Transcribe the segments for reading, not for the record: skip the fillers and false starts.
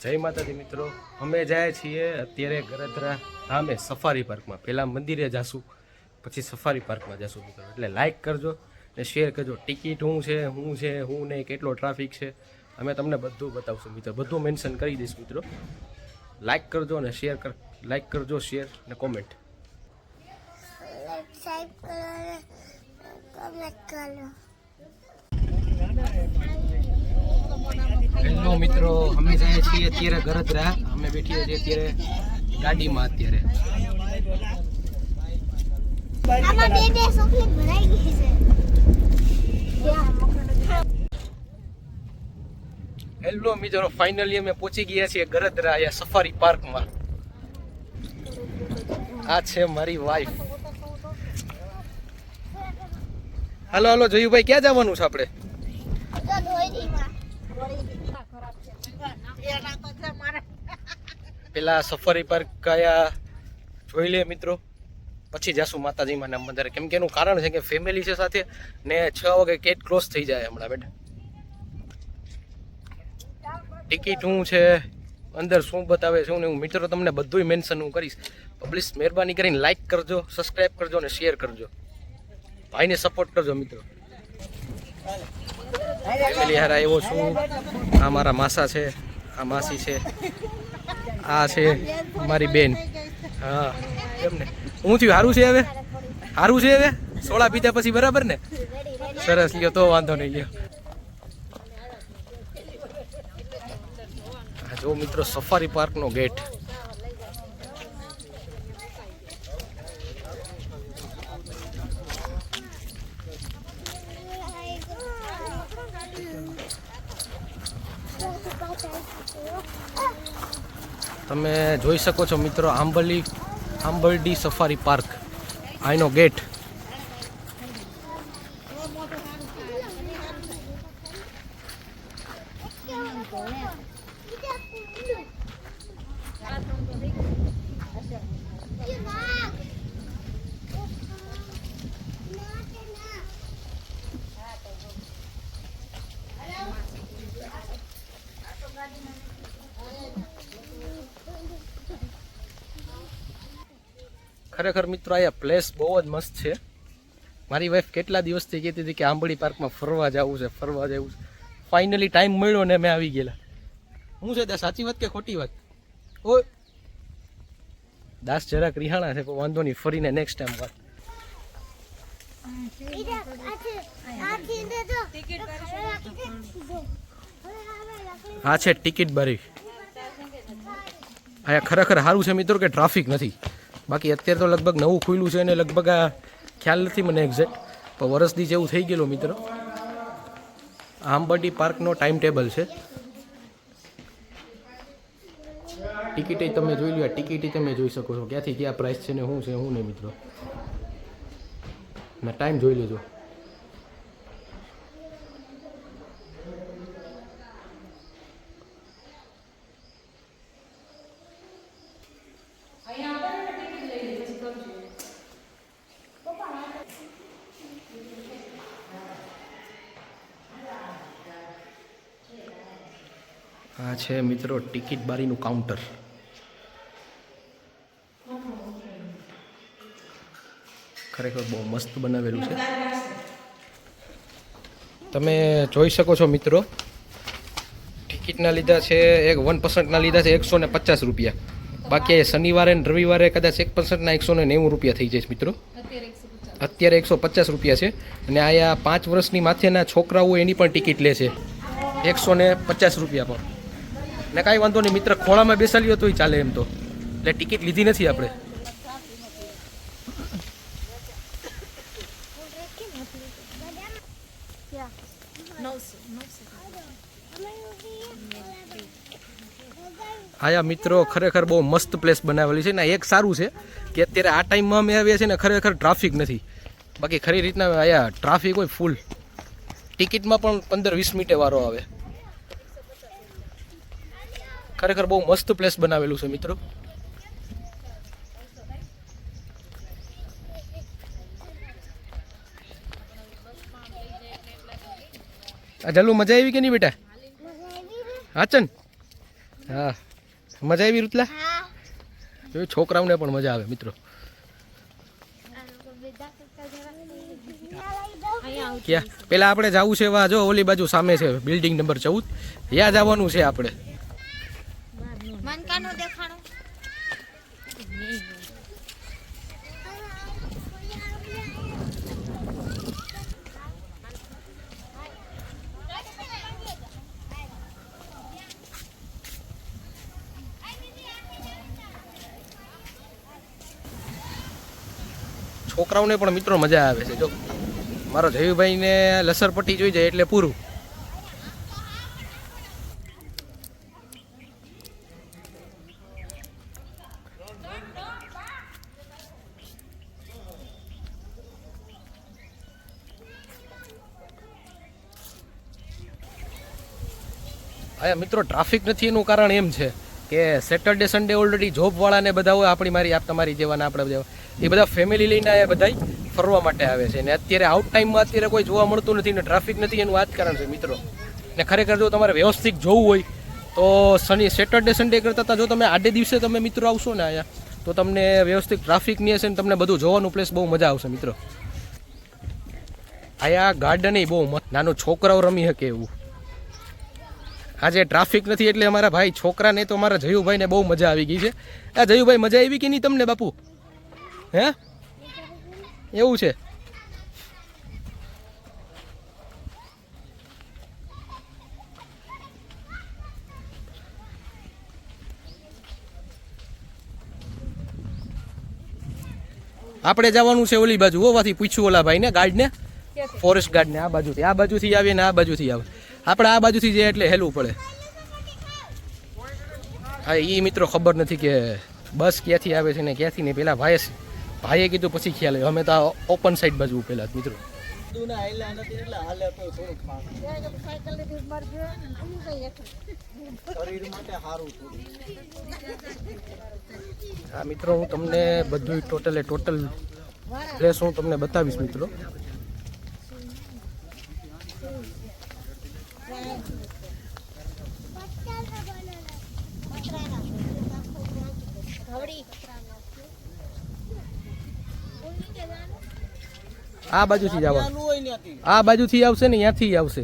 જય માતાજી મિત્રો, અમે જાય છીએ અત્યારે ગરધરા સામે સફારી પાર્કમાં. પહેલાં મંદિરે જાશું, પછી સફારી પાર્કમાં જાશું મિત્રો. એટલે લાઇક કરજો ને શેર કરજો. ટિકિટ શું છે શું નહીં, કેટલો ટ્રાફિક છે, અમે તમને બધું બતાવશું મિત્રો. બધું મેન્શન કરી દઈશ મિત્રો. લાઇક કરજો ને શેર લાઇક કરજો, શેર ને કોમેન્ટ. હેલો મિત્રો, અમે જઈએ છીએ અત્યારે ગરધરા. અમે બેઠીએ છીએ અત્યારે ગાડીમાં. અત્યારે હેલો મિત્રો, ફાઇનલી અમે પહોંચી ગયા છીએ ગરધરા અહીંયા સફારી પાર્કમાં. આ છે મારી વાઈફ. હાલો હાલો જોયુભાઈ, ક્યાં જવાનું છે આપણે? પેલા સફારી પાર્ક કયા જોઈ લે મિત્રો, પછી જાશું માતાજીમાં નામ મંદિરે. કેમ કે એનું કારણ છે કે ફેમિલી છે સાથે ને 6 વાગે ગેટ ક્લોઝ થઈ જાય હમણાં બેટા. ટિકિટ શું છે, અંદર શું બતાવે છે, હું મિત્રો તમને બધું મેન્શન હું કરીશ. પ્લીઝ મહેરબાની કરીને લાઈક કરજો, સબસ્ક્રાઈબ કરજો અને શેર કરજો. ભાઈને સપોર્ટ કરજો મિત્રો. ફેમિલી હારે આવ્યો છું. આ મારા માસા છે, આ માસી છે, આ છે મારી બેન. હા કેમ ને, હું થયું સારું છે હવે? સારું છે હવે? સોળા પીધા પછી બરાબર ને? સરસ, લ્યો તો વાંધો નહીં. લ્યો જો મિત્રો સફારી પાર્કનો ગેટ. તમે જોઈ શકો છો મિત્રો, આંબરડી સફારી પાર્ક, આનો ગેટ. ખરેખર મિત્રો અહીંયા પ્લેસ બહુ જ મસ્ત છે. મારી વાઈફ કેટલા દિવસથી કહેતી હતી કે આંબડી પાર્કમાં ફરવા જવું છે. ફાઇનલી ટાઈમ મળ્યો ને અમે આવી ગયેલા. શું છે ત્યાં, સાચી વાત કે ખોટી વાત? ઓ દાસ જરાક રિહાણા છે, પણ વાંધો નહીં, ફરીને નેક્સ્ટ ટાઈમ વાત. હા છે ટિકિટ બારી. અહીંયા ખરેખર સારું છે મિત્રો કે ટ્રાફિક નથી. બાકી અત્યારે તો લગભગ નવું ખુલ્યું છે અને લગભગ આ ખ્યાલ નથી મને એક્ઝેક્ટ, પણ વરસદી જેવું થઈ ગયેલું મિત્રો. આંબરડી પાર્કનો ટાઈમ ટેબલ છે. ટિકિટે તમે જોઈ લો, ટિકિટ તમે જોઈ શકો છો ક્યાંથી ક્યાં પ્રાઇસ છે ને શું છે શું નહીં મિત્રો. ને ટાઈમ જોઈ લેજો. આ છે મિત્રો ટિકિટ બારીનું કાઉન્ટર. ખરેખર બહુ મસ્ત બનાવેલું છે. તમે જોઈ શકો છો મિત્રો, ટિકિટના લીધા છે 1%ના લીધા છે 150 રૂપિયા. બાકી શનિવારે ને રવિવારે કદાચ 1%ના 190 રૂપિયા થઈ જાય મિત્રો. અત્યારે 150 રૂપિયા છે. અને આયા 5 વર્ષની માથેના છોકરાઓ એની પણ ટિકિટ લે છે 150 રૂપિયા પર. ને કાંઈ વાંધો નહીં મિત્ર, ખોળામાં બેસાડ્યો તોય ચાલે એમ તો. એટલે ટિકિટ લીધી નથી આપણે. આયા મિત્રો ખરેખર બહુ મસ્ત પ્લેસ બનાવેલી છે ને. એક સારું છે કે અત્યારે આ ટાઈમમાં અમે આવ્યા છીએ ને ખરેખર ટ્રાફિક નથી. બાકી ખરી રીતના આયા ટ્રાફિક હોય ફૂલ. ટિકિટમાં પણ 15-20 મિનિટે વારો આવે. ખરેખર બહુ મસ્ત પ્લેસ બનાવેલું છે મિત્રો. આ જલ્લુ મજા આવી કે નહીં બેટા? હાચન હા મજા આવી રુતલા જો છોકરાઓને પણ મજા આવે મિત્રો ક્યાં પેલા આપણે જવું છે વા જો ઓલી બાજુ સામે છે બિલ્ડિંગ નંબર 14 ત્યાં જવાનું છે આપણે છોકરાઓને પણ મિત્રો મજા આવે છે જો મારો જયુભાઈને લસરપટ્ટી જોઈ જાય એટલે પૂરું હા મિત્રો ટ્રાફિક નથી એનું કારણ એમ છે કે સેટરડે સન્ડે ઓલરેડી જોબવાળાને બધા હોય આપણી મારી તમારી જેવાના આપણે જેવા એ બધા ફેમિલી લઈને આ બધા ફરવા માટે આવે છે ને અત્યારે આઉટ ટાઈમમાં અત્યારે કોઈ જોવા મળતું નથી ને ટ્રાફિક નથી એનું આ જ કારણ છે મિત્રો ને ખરેખર જો તમારે વ્યવસ્થિત જોવું હોય તો સેટરડે સન્ડે કરતાં જો તમે આડે દિવસે તમે મિત્રો આવશો ને અહીંયા તો તમને વ્યવસ્થિત ટ્રાફિક નહીં હશે ને તમને બધું જોવાનું પ્લેસ બહુ મજા આવશે મિત્રો અહીંયા ગાર્ડન બહુ મસ્ત નાનું છોકરાઓ રમી શકે એવું આજે ટ્રાફિક નથી એટલે અમારા ભાઈ છોકરાને તો અમારા જયુભાઈને બહુ મજા આવી ગઈ છે આ જયુભાઈ મજા આવી કે નહીં તમને બાપુ હે એવું છે આપણે જવાનું છે ઓલી બાજુ હોવાથી પૂછ્યું ઓલા ભાઈને ગાર્ડને ફોરેસ્ટ ગાર્ડને આ બાજુથી આવીએ ને આ બાજુથી આવે આપણે આ બાજુથી જઈએ એટલે હેલવું પડે હા એ મિત્રો ખબર નથી કે બસ ક્યાંથી આવે છે ને ક્યાંથી નહીં પેલા ભાઈએ કીધું પછી ખ્યાલ આવ્યો અમે તો આ ઓપન સાઈડ બાજુ પેલા મિત્રો હા મિત્રો હું તમને બધું ટોટલ પ્લેસ હું તમને બતાવીશ મિત્રો આ બાજુથી જવાનું આ બાજુથી આવશે ને ત્યાંથી આવશે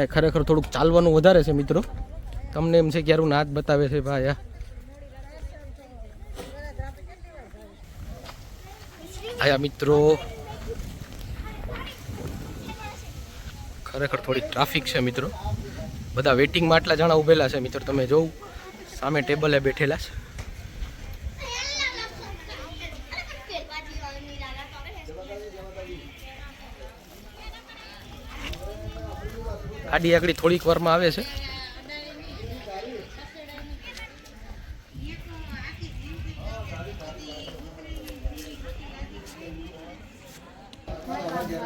ખરેખર થોડુંક ચાલવાનું વધારે છે મિત્રો તમને એમ છે કે યાર નાચ બતાવે છે ભાઈ આયા મિત્રો ખરેખર થોડી ટ્રાફિક છે મિત્રો બધા વેટિંગમાં આટલા જણા ઉભેલા છે મિત્રો તમે જોઉં સામે ટેબલે બેઠેલા છે ગાડી આગળ થોડીક વારમાં આવે છે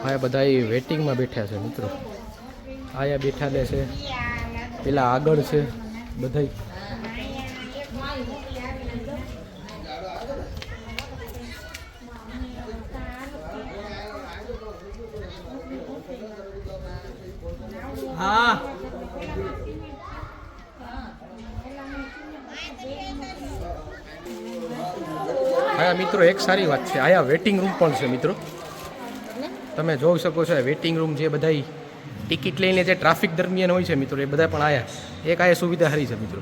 હા બધા વેટિંગમાં બેઠા છે મિત્રો આયા બેઠા લે છે પેલા આગળ છે બધા હા હા મિત્રો એક સારી વાત છે આયા વેટિંગ રૂમ પણ છે મિત્રો તમે જોઈ શકો છો વેટિંગ રૂમ જે બધા ટિકિટ લઈને જે ટ્રાફિક દરમિયાન હોય છે મિત્રો એ બધા પણ આયા એક આયા સુવિધા સારી છે મિત્રો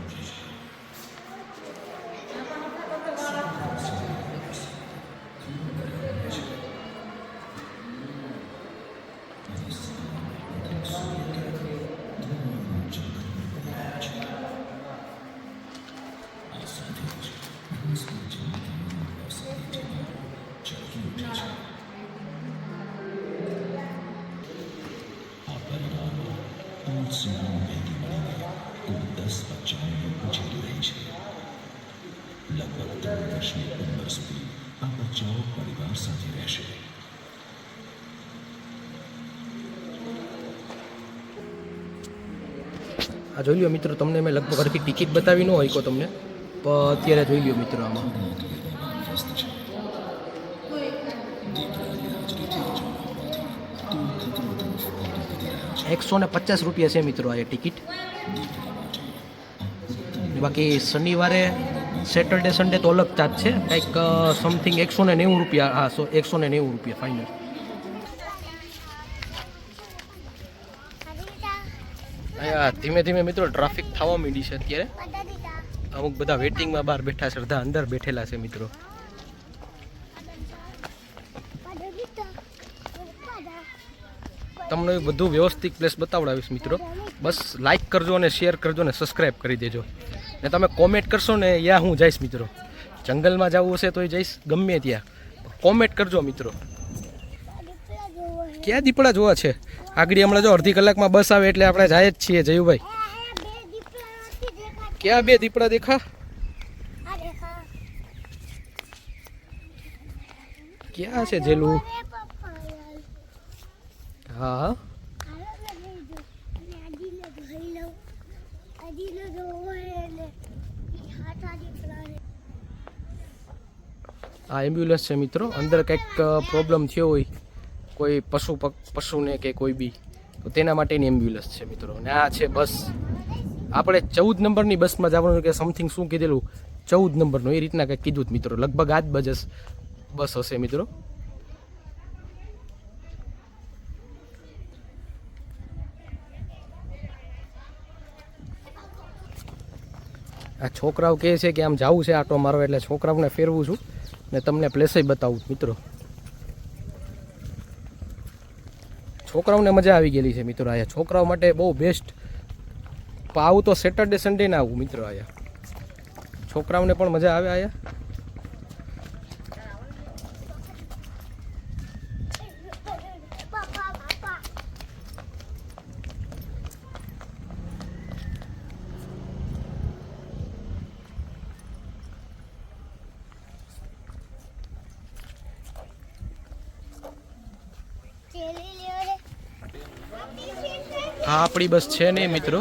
આ જોઈ લો મિત્રો, તમને મેં લગભગ અડધી ટિકિટ બતાવી ન હોય કો તમને, પણ અત્યારે જોઈ લો મિત્રો આમાં 150 રૂપિયા છે મિત્રો આ ટિકિટ. બાકી શનિવારે સેટરડે સન્ડે તો અલગ ચાર્જ છે, કંઈક સમથિંગ 190 રૂપિયા. હા 190 રૂપિયા ફાઇનલ. અહીંયા ધીમે ધીમે મિત્રો ટ્રાફિક થવા માંડી છે અત્યારે. અમુક બધા વેટિંગમાં બહાર બેઠા છે, અડધા અંદર બેઠેલા છે મિત્રો. તમને બધું વ્યવસ્થિત પ્લેસ બતાવડાવીશ મિત્રો. બસ લાઈક કરજો અને શેર કરજો અને સબસ્ક્રાઈબ કરી દેજો. ને તમે કોમેન્ટ કરશો ને યા હું જઈશ મિત્રો. જંગલમાં જવું હશે તોય જઈશ, ગમે ત્યાં કોમેન્ટ કરજો મિત્રો. ક્યાં દીપડા જોવા છે? આગળ હમણાં જો અડધી કલાકમાં બસ આવે એટલે આપણે જાય જ છીએ જયુભાઈ. ક્યાં 2 દીપડા દેખા? ક્યાં છે જેલું? હા આ એમ્બ્યુલન્સ છે મિત્રો. અંદર કંઈક પ્રોબ્લેમ થયો હોય કોઈ પશુને કે કોઈ બી, તો તેના માટેની એમ્બ્યુલન્સ છે મિત્રો. અને આ છે બસ. આપણે 14 નંબરની બસમાં જવાનું કે સમથિંગ શું કીધેલું, 14 નંબરનું એ રીતના કંઈક કીધું મિત્રો. લગભગ આ જ બસ હશે મિત્રો. આ છોકરાઓ કહે છે કે આમ જવું છે આટો મારવા, એટલે છોકરાઓને ફેરવું છું ને તમને પ્લેસે બતાવું મિત્રો. છોકરાઓને મજા આવી ગયેલી છે મિત્રો. અહીંયા છોકરાઓ માટે બહુ બેસ્ટ. આવું તો સેટરડે સન્ડે ના આવું મિત્રો. અહીંયા છોકરાઓને પણ મજા આવે. અહીંયા આ આપણી બસ છે નહીં મિત્રો.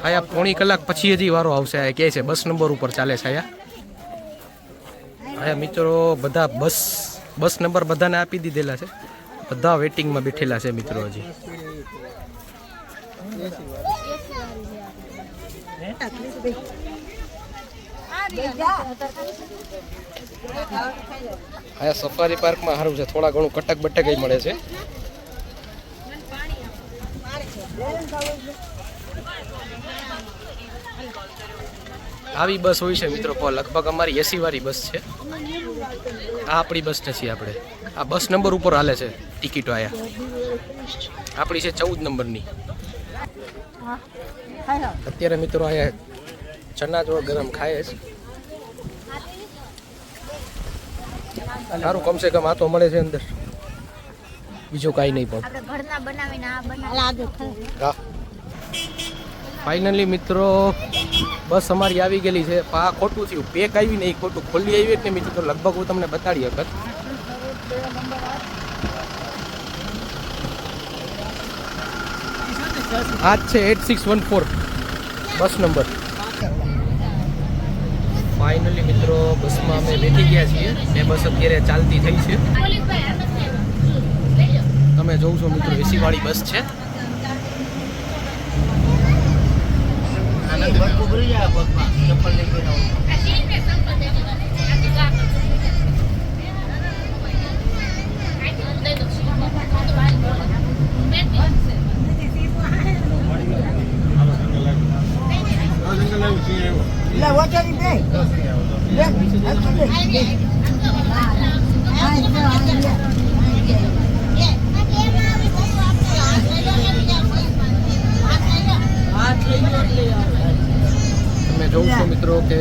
અહીંયા પોણી કલાક પછી હજી વારો આવશે. આ કહે છે બસ નંબર ઉપર ચાલે છે. અહીંયા મિત્રો બધા બસ નંબર બધાને આપી દીધેલા છે. બધા વેટિંગમાં બેઠેલા છે મિત્રો. હજી અહીંયા સફારી પાર્કમાં સારું છે, થોડા ઘણું કટક બટક મળે છે. આવી બસ હોય છે મિત્રો. લગભગ અમારી AC વાળી બસ છે. આ આપણી બસ નથી. આપણે આ બસ નંબર ઉપર હાલે છે ટિકિટો. અહીંયા આપણી છે 14 નંબરની. અત્યારે મિત્રો અહીંયા ચના જો ગરમ ખાય છે. સારું, કમસે કમ આ તો મળે છે અંદર, બીજું કાંઈ નહીં. પણ હા ફાઇનલી મિત્રો બસ અમારી આવી ગયેલી છે. આ ખોટું થયું, પેક આવી નહીં, ખોટું ખોલી આવી એટલે મિત્રો લગભગ હું તમને બતાડી વખત. આ જ છે 8614 બસ નંબર. ફાઇનલી મિત્રો બસમાં અમે બેઠી ગયા છીએ. એ બસ અત્યારે ચાલતી થઈ છે. તમે જોઉં છો મિત્રો AC વાળી બસ છે. તમે જોઉં છો મિત્રો કે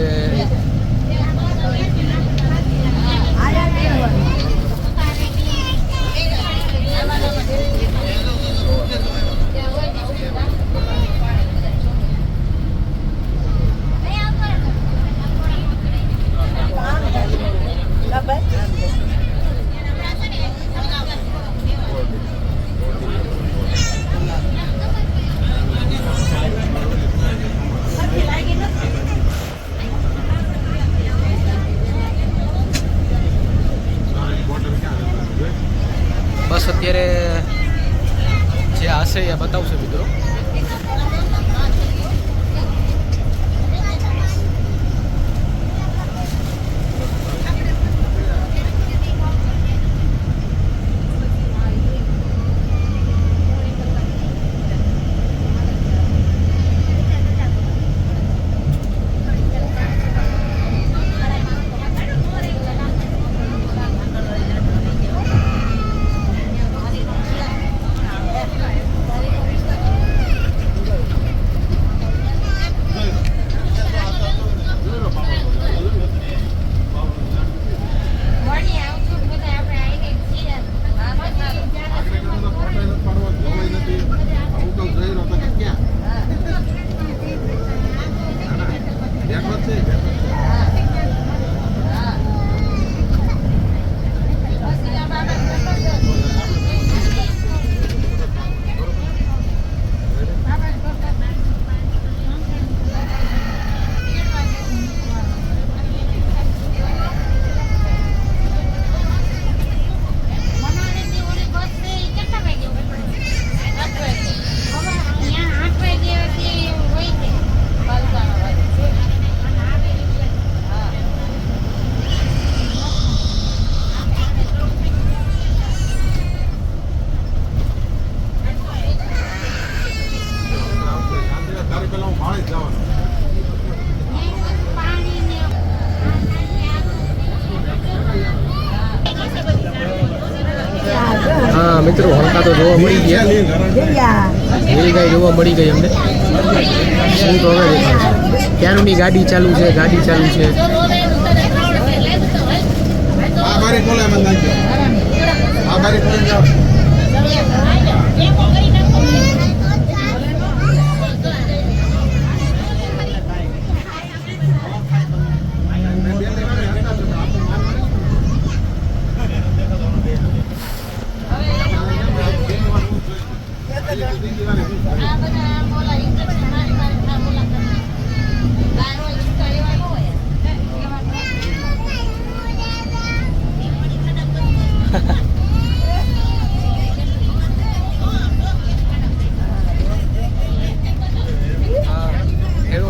છે એ બતાવશે મિત્રો. હા મિત્રો, હલકા તો જોવા મળી ગયા. એવી ગાય જોવા મળી ગઈ અમને. શું તો હવે દેખાડશે. ક્યારની ગાડી ચાલુ છે, ગાડી ચાલુ છે.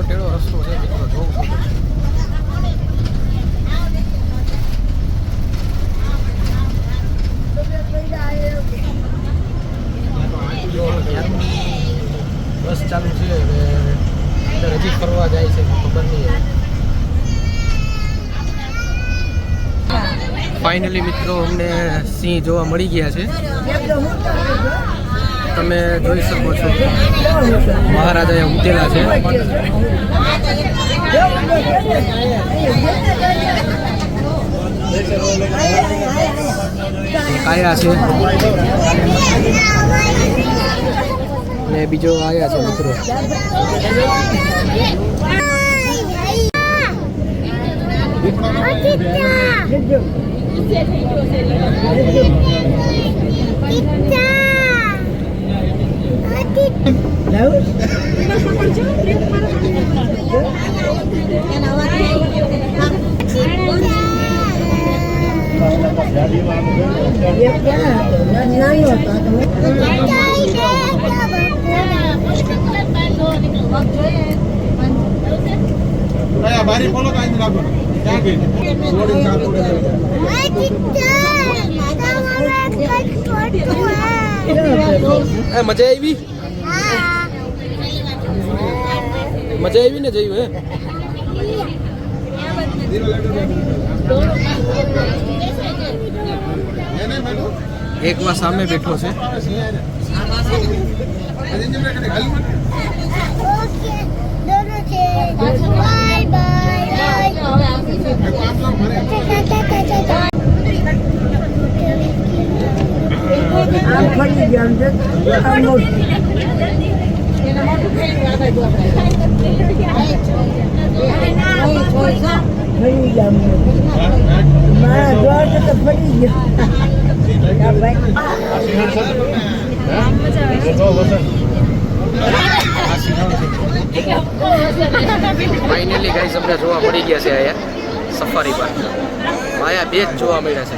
ટેડો રસ્તો છે મિત્રો, જોઉં છું. બસ ચાલુ છે અને અંદર હજી ફરવા જાય છે, ખબર નહીં. ફાઇનલી મિત્રો અમને સિંહ જોવા મળી ગયા છે. તમે જોઈ શકો છો મહારાજા ઉતેલા છે. કાયા છે ને બીજો આયા છે મિત્રો. બારી ખોલો તો અહીં લાગો. ક્યાં ગઈ? મજા આવી? મજા આવી ને જયું હે? એકમાં સામે બેઠો છે. ફાઇનલી ગાઈસ અમને જોવા મળી ગયા છે અહીંયા સફારી પાર્ક. આયા બે જ જોવા મળ્યા છે.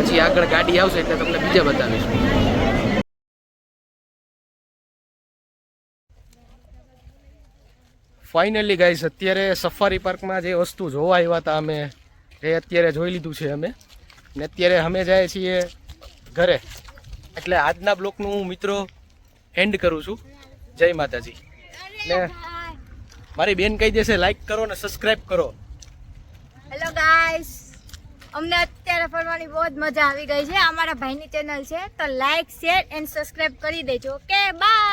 હજી આગળ ગાડી આવશે એટલે તમને બીજા બતાવીશું. ફાઇનલી ગાઈસ અત્યારે સફારી પાર્કમાં જે વસ્તુ જોવા આવ્યા હતા અમે એ અત્યારે જોઈ લીધું છે અમે ને અત્યારે અમે જાય છીએ ઘરે. એટલે આજના બ્લોગનું હું મિત્રો એન્ડ કરું છું. જય માતાજી. ને મારી બેન કહી દેશે લાઈક કરો ને સબસ્ક્રાઇબ કરો. હેલો ગાઈસ, અમને અત્યારે ફરવાની બહુ જ મજા આવી ગઈ છે. અમારા ભાઈની ચેનલ છે તો લાઈક શેર એન્ડ સબસ્ક્રાઇબ કરી દેજો. Okay bye.